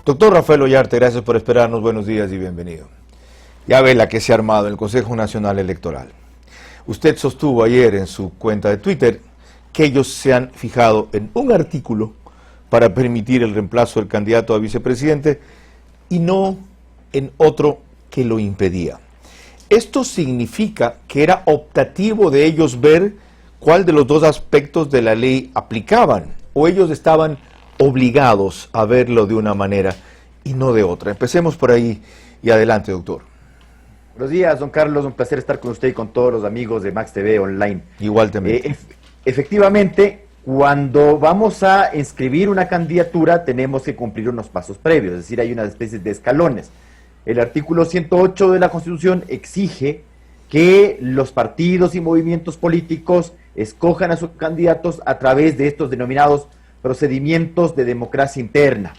Doctor Rafael Ollarte, gracias por esperarnos, buenos días y bienvenido. Ya ve la que se ha armado en el Consejo Nacional Electoral. Usted sostuvo ayer en su cuenta de Twitter que ellos se han fijado en un artículo para permitir el reemplazo del candidato a vicepresidente y no en otro que lo impedía. Esto significa que era optativo de ellos ver cuál de los dos aspectos de la ley aplicaban, o ellos estaban obligados a verlo de una manera y no de otra. Empecemos por ahí y adelante, doctor. Buenos días, don Carlos, un placer estar con usted y con todos los amigos de Max TV Online. Igual también. Efectivamente, cuando vamos a inscribir una candidatura tenemos que cumplir unos pasos previos, es decir, hay una especie de escalones. El artículo 108 de la Constitución exige que los partidos y movimientos políticos escojan a sus candidatos a través de estos denominados procedimientos de democracia interna.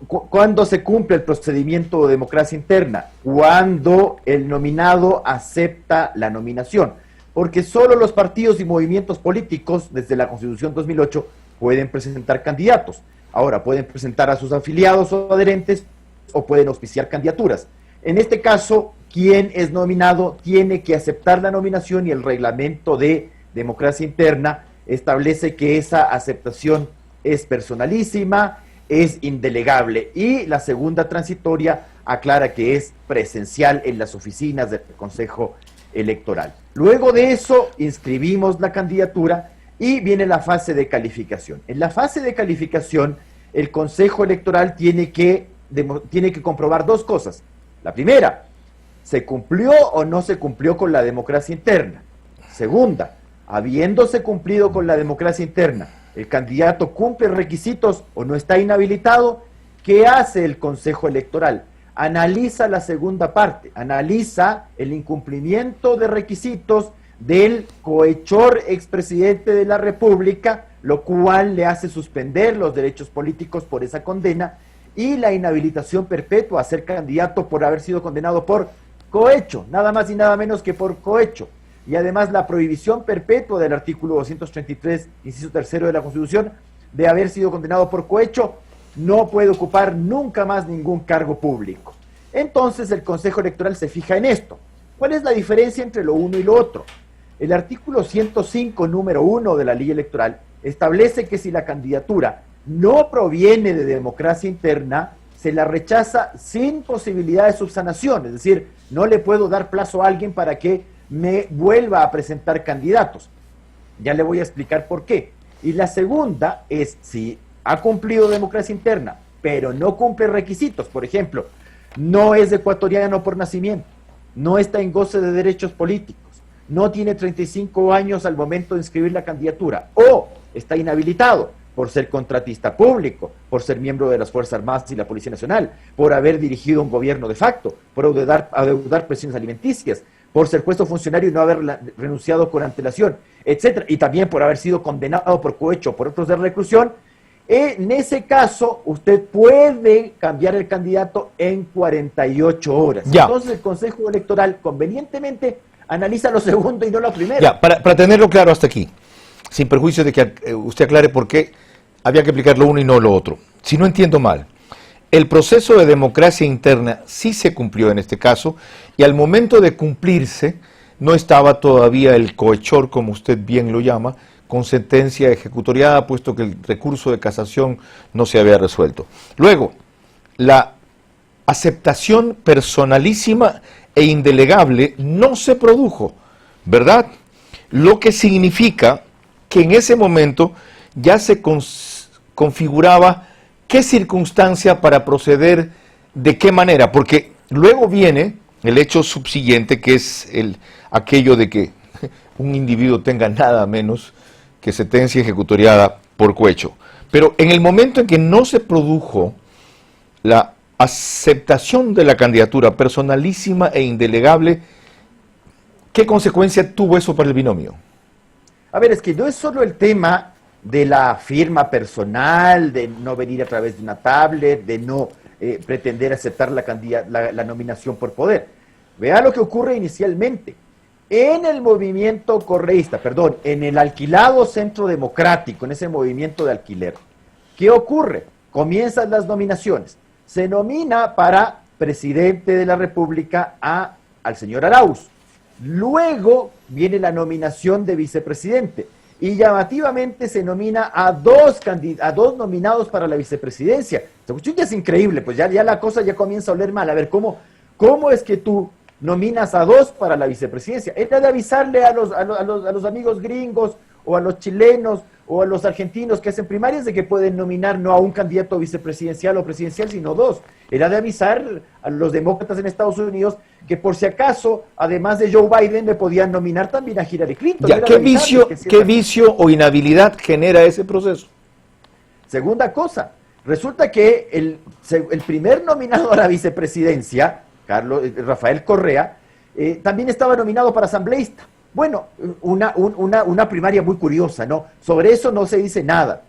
¿Cuándo se cumple el procedimiento de democracia interna? Cuando el nominado acepta la nominación, porque solo los partidos y movimientos políticos, desde la Constitución 2008, pueden presentar candidatos. Ahora, pueden presentar a sus afiliados o adherentes, o pueden auspiciar candidaturas. En este caso, quien es nominado tiene que aceptar la nominación y el reglamento de democracia interna establece que esa aceptación es personalísima, es indelegable, y la segunda transitoria aclara que es presencial en las oficinas del Consejo Electoral. Luego de eso inscribimos la candidatura y viene la fase de calificación. En la fase de calificación el Consejo Electoral tiene que comprobar dos cosas. La primera, ¿se cumplió o no se cumplió con la democracia interna? Segunda, habiéndose cumplido con la democracia interna, ¿el candidato cumple requisitos o no está inhabilitado? ¿Qué hace el Consejo Electoral? Analiza la segunda parte, analiza el incumplimiento de requisitos del cohechor expresidente de la República, lo cual le hace suspender los derechos políticos por esa condena, y la inhabilitación perpetua a ser candidato por haber sido condenado por cohecho, nada más y nada menos que por cohecho. Y además la prohibición perpetua del artículo 233, inciso tercero de la Constitución, de haber sido condenado por cohecho, no puede ocupar nunca más ningún cargo público. Entonces el Consejo Electoral se fija en esto. ¿Cuál es la diferencia entre lo uno y lo otro? El artículo 105, número 1 de la Ley Electoral, establece que si la candidatura no proviene de democracia interna, se la rechaza sin posibilidad de subsanación, es decir, no le puedo dar plazo a alguien para que me vuelva a presentar candidatos. Ya le voy a explicar por qué. Y la segunda es, si ha cumplido democracia interna, pero no cumple requisitos, por ejemplo, no es ecuatoriano por nacimiento, no está en goce de derechos políticos, no tiene 35 años al momento de inscribir la candidatura, o está inhabilitado por ser contratista público, por ser miembro de las Fuerzas Armadas y la Policía Nacional, por haber dirigido un gobierno de facto, por adeudar pensiones alimenticias, por ser puesto funcionario y no haber renunciado con antelación, etcétera, y también por haber sido condenado por cohecho, por otros de reclusión. En ese caso, usted puede cambiar el candidato en 48 horas. Ya. Entonces el Consejo Electoral convenientemente analiza lo segundo y no lo primero. Ya, para tenerlo claro hasta aquí, sin perjuicio de que usted aclare por qué había que aplicar lo uno y no lo otro. Si no entiendo mal, el proceso de democracia interna sí se cumplió en este caso, y al momento de cumplirse no estaba todavía el cohechor, como usted bien lo llama, con sentencia ejecutoriada, puesto que el recurso de casación no se había resuelto. Luego, la aceptación personalísima e indelegable no se produjo, ¿verdad? Lo que significa que en ese momento ya se configuraba qué circunstancia para proceder, de qué manera, porque luego viene el hecho subsiguiente, que es aquello de que un individuo tenga nada menos que sentencia ejecutoriada por cohecho. Pero en el momento en que no se produjo la aceptación de la candidatura personalísima e indelegable, ¿qué consecuencia tuvo eso para el binomio? A ver, es que no es solo el tema de la firma personal, de no venir a través de una tablet, de no pretender aceptar la nominación por poder. Vea lo que ocurre inicialmente. En el movimiento correísta, en el alquilado Centro Democrático, en ese movimiento de alquiler, ¿qué ocurre? comienzan las nominaciones. Se nomina para presidente de la República al señor Arauz. Luego viene la nominación de vicepresidente. Y llamativamente se nomina a dos nominados para la vicepresidencia. Esta cuestión ya es increíble, pues ya la cosa ya comienza a oler mal. A ver, ¿cómo es que tú nominas a dos para la vicepresidencia? Era de avisarle a los amigos gringos o a los chilenos o a los argentinos que hacen primarias de que pueden nominar no a un candidato vicepresidencial o presidencial, sino dos. Era de avisar a los demócratas en Estados Unidos que por si acaso, además de Joe Biden, le podían nominar también a Hillary Clinton. Ya, ¿qué vicio o inhabilidad genera ese proceso? Segunda cosa, resulta que el primer nominado a la vicepresidencia, Rafael Correa, también estaba nominado para asambleísta. Bueno, una primaria muy curiosa, ¿no? Sobre eso no se dice nada.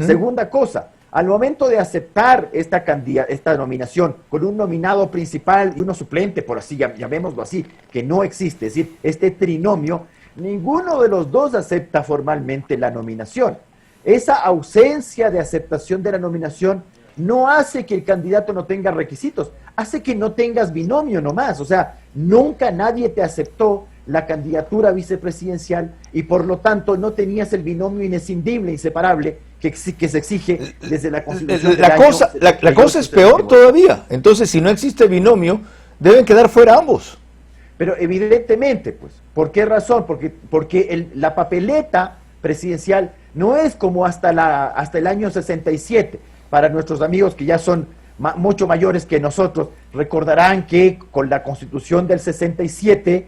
Segunda cosa, al momento de aceptar esta nominación con un nominado principal y uno suplente, por así llamémoslo así, que no existe, es decir, este trinomio, ninguno de los dos acepta formalmente la nominación. Esa ausencia de aceptación de la nominación no hace que el candidato no tenga requisitos, hace que no tengas binomio nomás. O sea, nunca nadie te aceptó la candidatura vicepresidencial y por lo tanto no tenías el binomio inescindible, inseparable que se exige desde la Constitución. La cosa es peor todavía. Entonces, si no existe binomio, deben quedar fuera ambos. Pero evidentemente, pues, ¿por qué razón? Porque la papeleta presidencial no es como hasta el año 67. Para nuestros amigos que ya son mucho mayores que nosotros, recordarán que con la Constitución del 67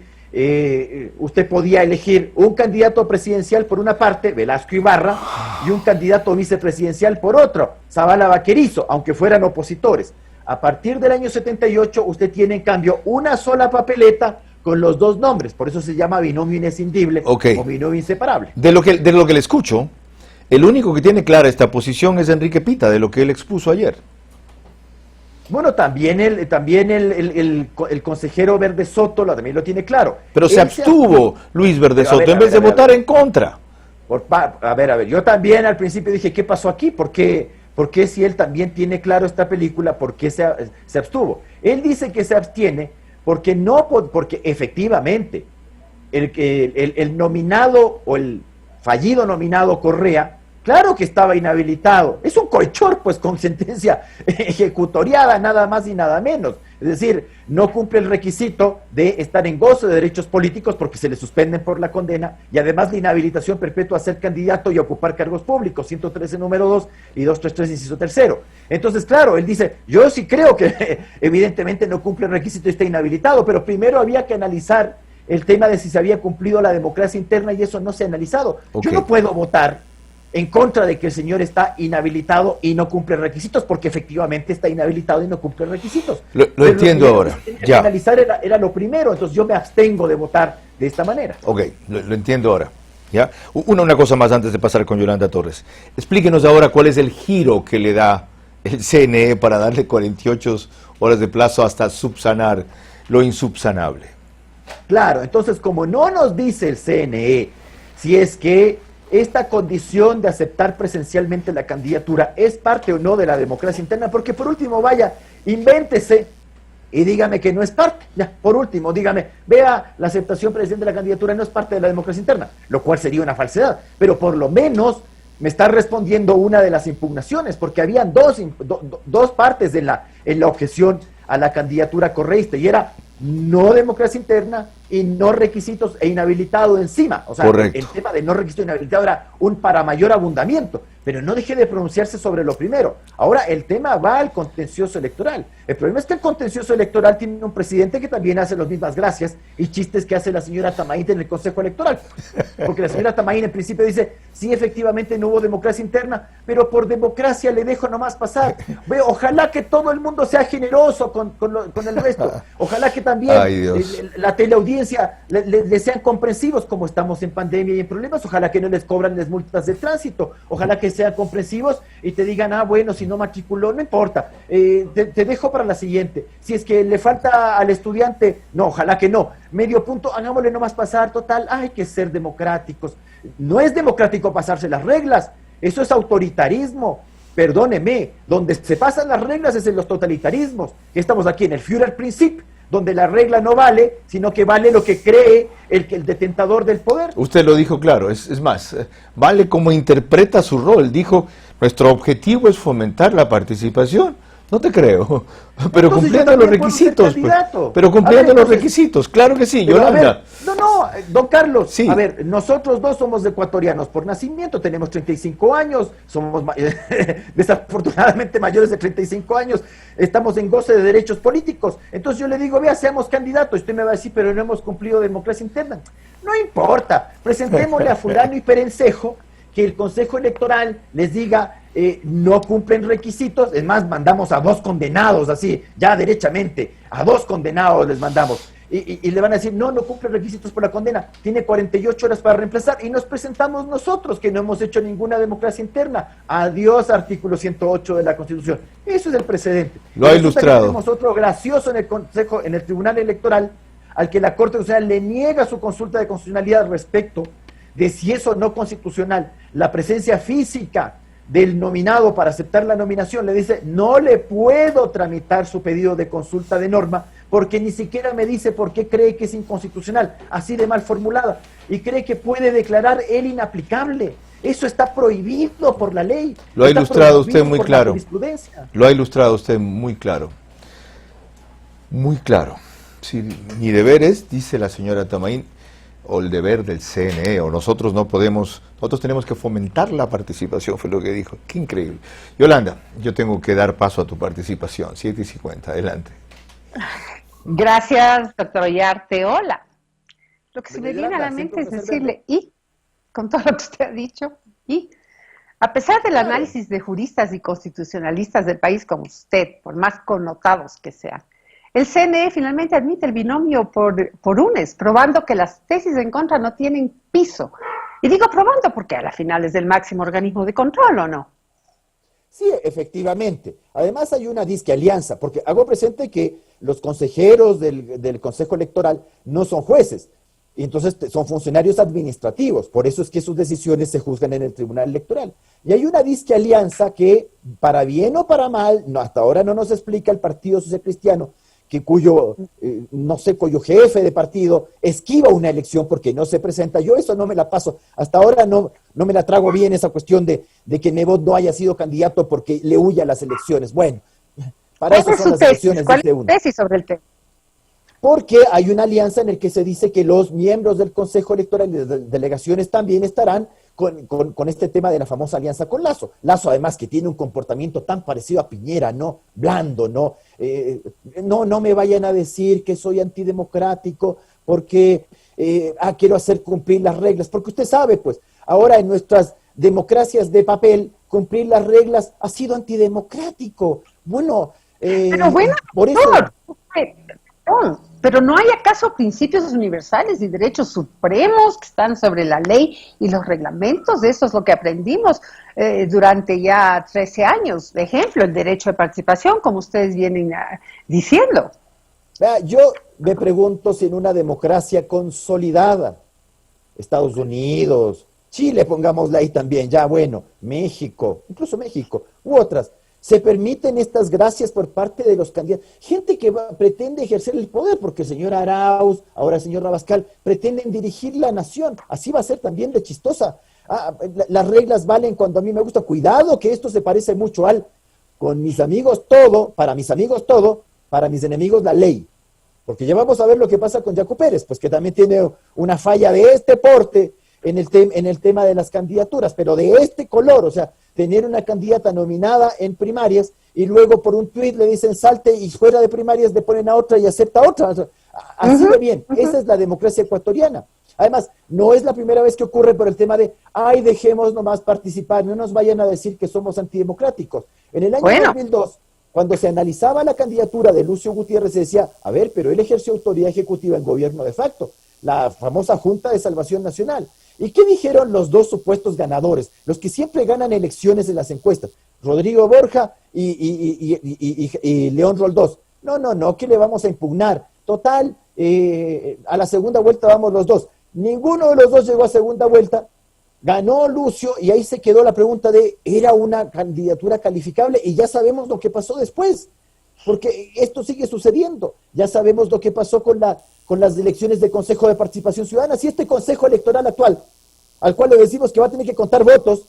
usted podía elegir un candidato presidencial por una parte, Velasco Ibarra, y un candidato vicepresidencial por otro, Zavala Vaquerizo, aunque fueran opositores. A partir del año 78 usted tiene en cambio una sola papeleta con los dos nombres, por eso se llama binomio inescindible o binomio inseparable. De lo que le escucho, el único que tiene clara esta posición es Enrique Pita, de lo que él expuso ayer. Bueno, también el consejero Verde Soto también lo tiene claro. Pero se abstuvo Luis Verde Soto en vez de votar en contra. A ver, yo también al principio dije, ¿qué pasó aquí? ¿Por qué si él también tiene claro esta película, por qué se abstuvo? Él dice que se abstiene porque efectivamente el nominado o el fallido nominado Correa, claro que estaba inhabilitado. Es un cohechor, pues, con sentencia ejecutoriada, nada más y nada menos. Es decir, no cumple el requisito de estar en gozo de derechos políticos porque se le suspenden por la condena y además la inhabilitación perpetua a ser candidato y ocupar cargos públicos, 113 número 2 y 233 inciso tercero. Entonces, claro, él dice, yo sí creo que evidentemente no cumple el requisito y está inhabilitado, pero primero había que analizar el tema de si se había cumplido la democracia interna y eso no se ha analizado. Yo no puedo votar en contra de que el señor está inhabilitado y no cumple requisitos, porque efectivamente está inhabilitado y no cumple requisitos. Lo entiendo ahora. Ya. Analizar era lo primero, entonces yo me abstengo de votar de esta manera. Ok, lo entiendo ahora. ¿Ya? Una cosa más antes de pasar con Yolanda Torres. Explíquenos ahora cuál es el giro que le da el CNE para darle 48 horas de plazo hasta subsanar lo insubsanable. Claro, entonces como no nos dice el CNE si es que esta condición de aceptar presencialmente la candidatura es parte o no de la democracia interna, porque por último, vaya, invéntese y dígame que no es parte. Ya, por último, dígame, vea, la aceptación presencial de la candidatura no es parte de la democracia interna, lo cual sería una falsedad, pero por lo menos me está respondiendo una de las impugnaciones, porque habían dos partes en la objeción a la candidatura correísta, y era no democracia interna y no requisitos e inhabilitado encima. O sea, el tema de no requisito e inhabilitado era un para mayor abundamiento, pero no deje de pronunciarse sobre lo primero. Ahora el tema va al contencioso electoral. El problema es que el contencioso electoral tiene un presidente que también hace las mismas gracias y chistes que hace la señora Tamaín en el Consejo Electoral. Porque la señora Tamaín en principio dice, sí, efectivamente no hubo democracia interna, pero por democracia le dejo nomás pasar. Ojalá que todo el mundo sea generoso con el resto. Ojalá que también la teleaudiencia le sean comprensivos, como estamos en pandemia y en problemas. Ojalá que no les cobran las multas de tránsito. Ojalá que sean comprensivos y te digan, bueno, si no matriculó, no importa, te dejo para la siguiente. Si es que le falta al estudiante, no, ojalá que no. Medio punto, hagámosle nomás pasar, total, hay que ser democráticos. No es democrático pasarse las reglas, eso es autoritarismo. perdóneme, donde se pasan las reglas es en los totalitarismos. Estamos aquí en el Führerprinzip, donde la regla no vale, sino que vale lo que cree el detentador del poder. Usted lo dijo claro, es más, vale como interpreta su rol. Dijo, nuestro objetivo es fomentar la participación. No te creo, pero Entonces, cumpliendo yo los también puedo ser requisitos. Pues, candidato. pero A cumpliendo ver, los entonces, requisitos, claro que sí, pero, a Yolanda. ver, no, don Carlos, Sí. a ver, nosotros dos somos ecuatorianos por nacimiento, tenemos 35 años, somos desafortunadamente mayores de 35 años, estamos en goce de derechos políticos. Entonces yo le digo, vea, seamos candidatos. Usted me va a decir, pero no hemos cumplido democracia interna. No importa, presentémosle a fulano y perencejo que el Consejo Electoral les diga no cumplen requisitos, es más, mandamos a 2 condenados, así, ya derechamente, a 2 condenados les mandamos, y le van a decir, no cumplen requisitos por la condena, tiene 48 horas para reemplazar, y nos presentamos nosotros, que no hemos hecho ninguna democracia interna. Adiós, artículo 108 de la Constitución. Eso es el precedente. Lo ha Resulta ilustrado. que tenemos otro gracioso en el Consejo, en el Tribunal Electoral, al que la Corte Constitucional le niega su consulta de constitucionalidad respecto de si es o no constitucional la presencia física del nominado para aceptar la nominación. Le dice, no le puedo tramitar su pedido de consulta de norma porque ni siquiera me dice por qué cree que es inconstitucional, así de mal formulada, y cree que puede declarar él inaplicable. Eso está prohibido por la ley. Lo ha Está ilustrado usted prohibido muy por la claro. jurisprudencia. Lo ha ilustrado usted muy claro. Muy claro. Si mi deber es, dice la señora Tamaín, o el deber del CNE, o nosotros no podemos, nosotros tenemos que fomentar la participación, fue lo que dijo. Qué increíble. Yolanda, yo tengo que dar paso a tu participación, 7:50, adelante. Gracias, doctor Ollarte. Hola. Lo que se me Yolanda, viene a la siempre mente un es placer decirle, y, con todo lo que usted ha dicho, y, a pesar del análisis de juristas y constitucionalistas del país como usted, por más connotados que sean, el CNE finalmente admite el binomio por UNES, probando que las tesis en contra no tienen piso. Y digo probando porque a la final es el máximo organismo de control, ¿o no? Sí, efectivamente. Además hay una disque alianza, porque hago presente que los consejeros del Consejo Electoral no son jueces, y entonces son funcionarios administrativos, por eso es que sus decisiones se juzgan en el Tribunal Electoral. Y hay una disque alianza que, para bien o para mal, no, hasta ahora no nos explica el Partido Social Cristiano, que cuyo jefe de partido esquiva una elección porque no se presenta. Yo eso no me la paso. Hasta ahora no me la trago bien esa cuestión de que Nebot no haya sido candidato porque le huye a las elecciones. Bueno, para eso son las elecciones, ¿Cuál dice es su uno. tesis sobre el tema? Porque hay una alianza en el que se dice que los miembros del Consejo Electoral y de delegaciones también estarán con este tema de la famosa alianza con Lasso. Lasso, además, que tiene un comportamiento tan parecido a Piñera, ¿no? Blando, ¿no? No me vayan a decir que soy antidemocrático porque quiero hacer cumplir las reglas. Porque usted sabe, pues, ahora en nuestras democracias de papel, cumplir las reglas ha sido antidemocrático. Bueno, Pero bueno, por eso... pero ¿no hay acaso principios universales y derechos supremos que están sobre la ley y los reglamentos? Eso es lo que aprendimos durante ya 13 años. De ejemplo, el derecho de participación, como ustedes vienen diciendo. Yo me pregunto si en una democracia consolidada, Estados Unidos, Chile, pongámosla ahí también, ya bueno, México, incluso México, u otras, se permiten estas gracias por parte de los candidatos. Gente que pretende ejercer el poder, porque el señor Arauz, ahora el señor Rabascal, pretenden dirigir la nación. Así va a ser también de chistosa. Las reglas valen cuando a mí me gusta. Cuidado que esto se parece mucho al, con mis amigos todo, para mis amigos todo, para mis enemigos la ley. Porque ya vamos a ver lo que pasa con Yacu Pérez, pues que también tiene una falla de este porte en el tema de las candidaturas, pero de este color, o sea, tener una candidata nominada en primarias y luego por un tuit le dicen salte y fuera de primarias le ponen a otra y acepta a otra. Así de bien, esa es la democracia ecuatoriana. Además, no es la primera vez que ocurre por el tema de, dejemos nomás participar, no nos vayan a decir que somos antidemocráticos. En el año 2002, cuando se analizaba la candidatura de Lucio Gutiérrez, se decía, a ver, pero él ejerció autoridad ejecutiva en gobierno de facto, la famosa Junta de Salvación Nacional. ¿Y qué dijeron los dos supuestos ganadores? Los que siempre ganan elecciones en las encuestas, Rodrigo Borja y León Roldós. No, ¿qué le vamos a impugnar? Total, a la segunda vuelta vamos los dos. Ninguno de los dos llegó a segunda vuelta ganó Lucio y ahí se quedó la pregunta de, ¿era una candidatura calificable? Y ya sabemos lo que pasó después, porque esto sigue sucediendo. Ya sabemos lo que pasó con las elecciones del Consejo de Participación Ciudadana. Si este Consejo Electoral actual, al cual le decimos que va a tener que contar votos,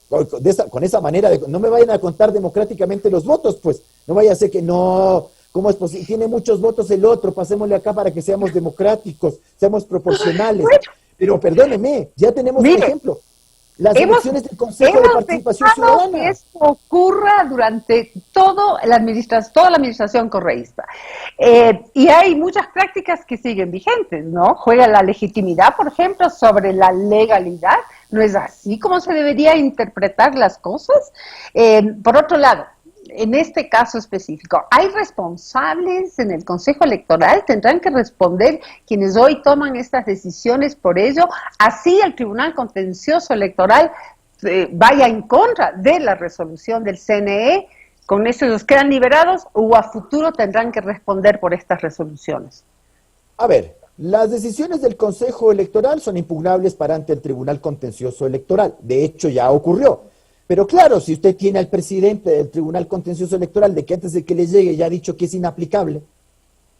con esa manera, no me vayan a contar democráticamente los votos, pues no vaya a ser que no, ¿cómo es posible? Tiene muchos votos el otro, pasémosle acá para que seamos democráticos, seamos proporcionales. Bueno, pero perdóneme, ya tenemos un ejemplo. Las elecciones del Consejo de Participación Ciudadana. Que esto ocurra durante toda la administración correísta. Y hay muchas prácticas que siguen vigentes, ¿no? Juega la legitimidad, por ejemplo, sobre la legalidad. ¿No es así como se debería interpretar las cosas? Por otro lado, en este caso específico, ¿hay responsables en el Consejo Electoral? ¿Tendrán que responder quienes hoy toman estas decisiones por ello? Así el Tribunal Contencioso Electoral vaya en contra de la resolución del CNE, ¿con eso ellos quedan liberados o a futuro tendrán que responder por estas resoluciones? A ver, las decisiones del Consejo Electoral son impugnables para ante el Tribunal Contencioso Electoral. De hecho, ya ocurrió. Pero claro, si usted tiene al presidente del Tribunal Contencioso Electoral de que antes de que le llegue ya ha dicho que es inaplicable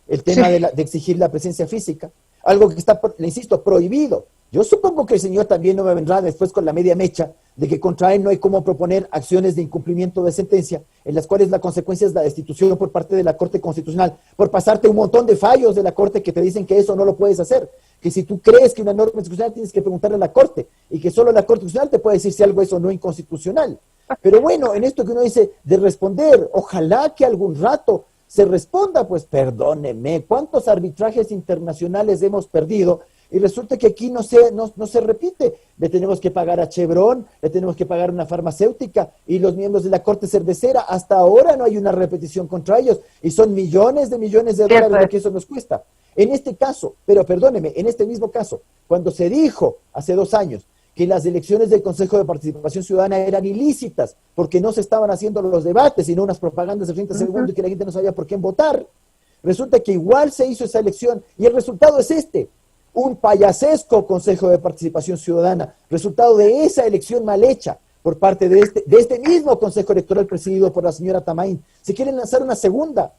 el tema de exigir la presencia física, algo que está, le insisto, prohibido. Yo supongo que el señor también no me vendrá después con la media mecha de que contra él no hay cómo proponer acciones de incumplimiento de sentencia, en las cuales la consecuencia es la destitución por parte de la Corte Constitucional, por pasarte un montón de fallos de la Corte que te dicen que eso no lo puedes hacer, que si tú crees que una norma constitucional tienes que preguntarle a la Corte, y que solo la Corte Constitucional te puede decir si algo es o no inconstitucional. Pero bueno, en esto que uno dice de responder, ojalá que algún rato se responda, pues perdóneme, ¿cuántos arbitrajes internacionales hemos perdido? Y resulta que aquí no se repite. Le tenemos que pagar a Chevron, le tenemos que pagar a una farmacéutica y los miembros de la Corte Cervecera. Hasta ahora no hay una repetición contra ellos y son millones de dólares lo que eso nos cuesta. En este caso, pero perdóneme, en este mismo caso, cuando se dijo hace 2 años que las elecciones del Consejo de Participación Ciudadana eran ilícitas porque no se estaban haciendo los debates, sino unas propagandas de 30 segundos y que la gente no sabía por quién votar, resulta que igual se hizo esa elección y el resultado es este. Un payasesco Consejo de Participación Ciudadana, resultado de esa elección mal hecha por parte de este mismo Consejo Electoral presidido por la señora Tamain. Se quieren lanzar una segunda,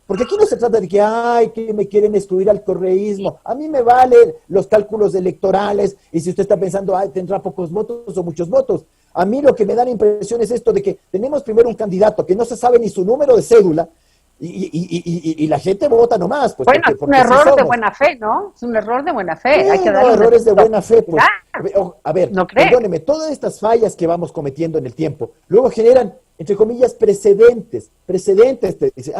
porque aquí no se trata de que, que me quieren excluir al correísmo. A mí me valen los cálculos electorales, y si usted está pensando, tendrá pocos votos o muchos votos. A mí lo que me da la impresión es esto de que tenemos primero un candidato que no se sabe ni su número de cédula, y la gente vota nomás. Pues, bueno, es un error de buena fe, ¿no? Es un error de buena fe. Sí, hay que darle errores de buena fe. Pues. A ver, no perdóneme, todas estas fallas que vamos cometiendo en el tiempo, luego generan, entre comillas, precedentes. Te dice,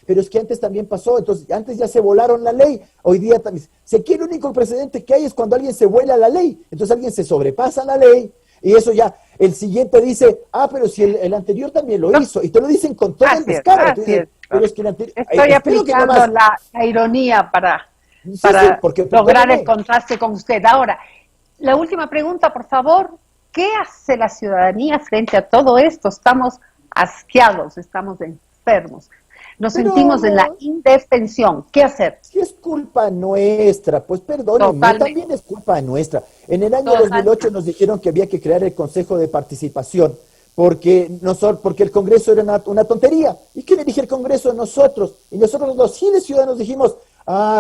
pero es que antes también pasó, entonces antes ya se volaron la ley, hoy día también. Sé que el único precedente que hay es cuando alguien se vuela la ley, entonces alguien se sobrepasa la ley, y eso ya, el siguiente dice, pero si el anterior también lo hizo, y te lo dicen con todo el descaro. Pero es que estoy aplicando la ironía para lograr el contraste con usted. Ahora, la última pregunta, por favor. ¿Qué hace la ciudadanía frente a todo esto? Estamos asqueados, estamos enfermos. Nos sentimos en la indefensión. ¿Qué hacer? Si es culpa nuestra, pues perdónenme, también es culpa nuestra. En el año 2008 nos dijeron que había que crear el Consejo de Participación porque el Congreso era una tontería. ¿Y qué le dije el Congreso a nosotros? Y nosotros los giles ciudadanos dijimos,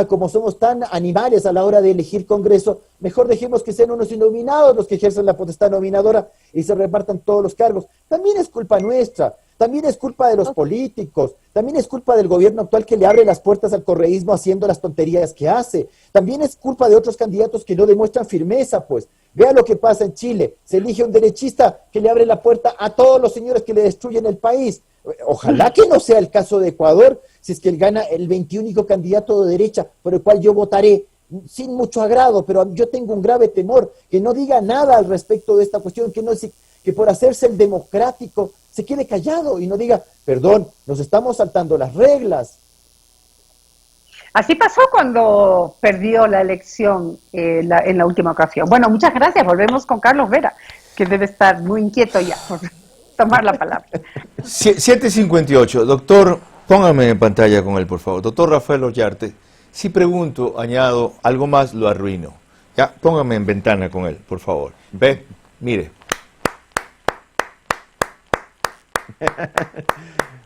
como somos tan animales a la hora de elegir Congreso, mejor dejemos que sean unos innominados los que ejercen la potestad nominadora y se repartan todos los cargos. También es culpa nuestra, también es culpa de los políticos, también es culpa del gobierno actual que le abre las puertas al correísmo haciendo las tonterías que hace, también es culpa de otros candidatos que no demuestran firmeza, pues. Vea lo que pasa en Chile, se elige un derechista que le abre la puerta a todos los señores que le destruyen el país. Ojalá que no sea el caso de Ecuador, si es que él gana el 21 candidato de derecha, por el cual yo votaré sin mucho agrado, pero yo tengo un grave temor, que no diga nada al respecto de esta cuestión, que por hacerse el democrático se quede callado y no diga, perdón, nos estamos saltando las reglas. Así pasó cuando perdió la elección en la última ocasión. Bueno, muchas gracias. Volvemos con Carlos Vera, que debe estar muy inquieto ya por tomar la palabra. 7:58. Doctor, póngame en pantalla con él, por favor. Doctor Rafael Ollarte, si pregunto, añado algo más, lo arruino. Ya, póngame en ventana con él, por favor. ¿Ve? Mire,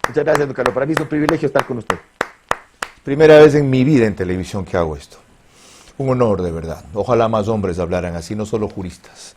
Muchas gracias, don Carlos. Para mí es un privilegio estar con usted. primera vez en mi vida en televisión que hago esto. Un honor, de verdad. Ojalá más hombres hablaran así, no solo juristas.